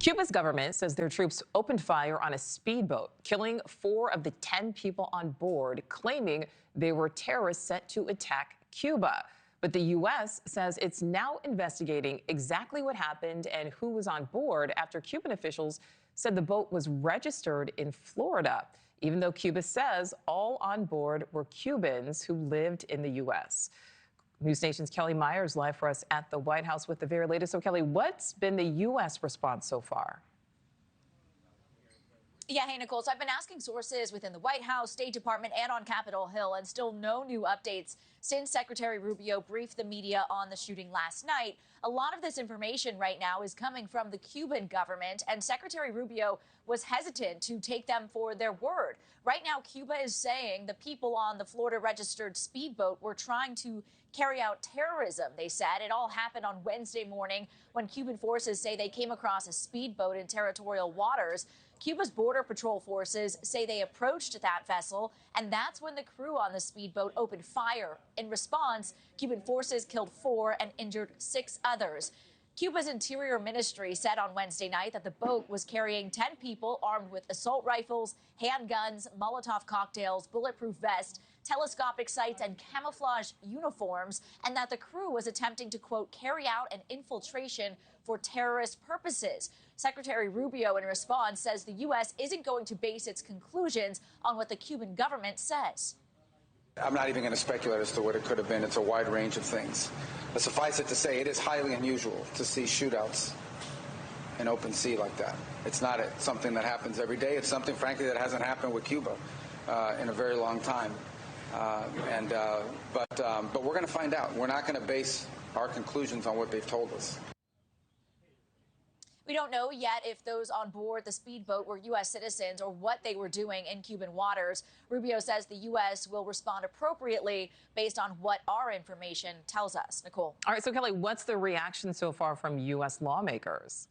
Cuba's government says their troops opened fire on a speedboat, killing 4 of the 10 people on board, claiming they were terrorists sent to attack Cuba. But the U.S. says it's now investigating exactly what happened and who was on board after Cuban officials said the boat was registered in Florida, even though Cuba says all on board were Cubans who lived in the U.S. NewsNation's Kellie Meyers live for us at the White House with the very latest. So, Kellie, what's been the U.S. response so far? Yeah, hey, Nichole. So I've been asking sources within the White House, State Department, and on Capitol Hill, and still no new updates since Secretary Rubio briefed the media on the shooting last night. A lot of this information right now is coming from the Cuban government, and Secretary Rubio was hesitant to take them for their word. Right now, Cuba is saying the people on the Florida-registered speedboat were trying to carry out terrorism, they said. It all happened on Wednesday morning when Cuban forces say they came across a speedboat in territorial waters. Cuba's Border Patrol forces say they approached that vessel, and that's when the crew on the speedboat opened fire. In response, Cuban forces killed 4 and injured 6 others. Cuba's Interior Ministry said on Wednesday night that the boat was carrying 10 people armed with assault rifles, handguns, Molotov cocktails, bulletproof vests, telescopic sights, and camouflage uniforms, and that the crew was attempting to, quote, carry out an infiltration for terrorist purposes. Secretary Rubio, in response, says the U.S. isn't going to base its conclusions on what the Cuban government says. I'm not even going to speculate as to what it could have been. It's a wide range of things. But suffice it to say, it is highly unusual to see shootouts in open sea like that. It's not something that happens every day. It's something, frankly, that hasn't happened with Cuba in a very long time. But we're going to find out. We're not going to base our conclusions on what they've told us. We don't know yet if those on board the speedboat were U.S. citizens or what they were doing in Cuban waters. Rubio says the U.S. will respond appropriately based on what our information tells us. Nichole. All right, so Kellie, what's the reaction so far from U.S. lawmakers?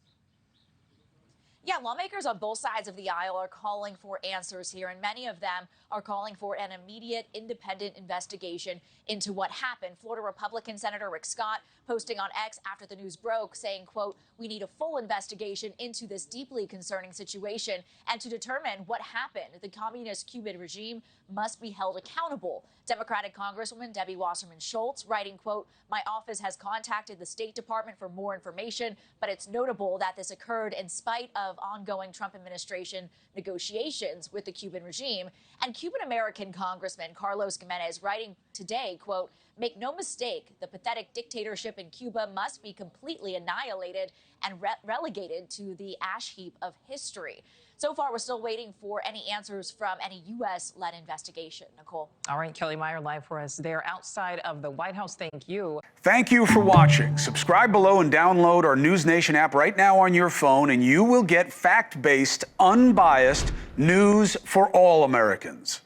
Yeah, lawmakers on both sides of the aisle are calling for answers here, and many of them are calling for an immediate independent investigation into what happened. Florida Republican Senator Rick Scott posting on X after the news broke saying, quote, "We need a full investigation into this deeply concerning situation, and to determine what happened, the communist Cuban regime must be held accountable." Democratic Congresswoman Debbie Wasserman Schultz writing, quote, "My office has contacted the State Department for more information, but it's notable that this occurred in spite of ongoing Trump administration negotiations with the Cuban regime." And Cuban-American Congressman Carlos Gimenez writing today, quote, "Make no mistake, the pathetic dictatorship in Cuba must be completely annihilated and relegated to the ash heap of history." So far, we're still waiting for any answers from any U.S.-led investigation. Nichole. All right, Kellie Meyers live for us there outside of the White House. Thank you. Thank you for watching. Subscribe below and download our NewsNation app right now on your phone, and you will get fact-based, unbiased news for all Americans.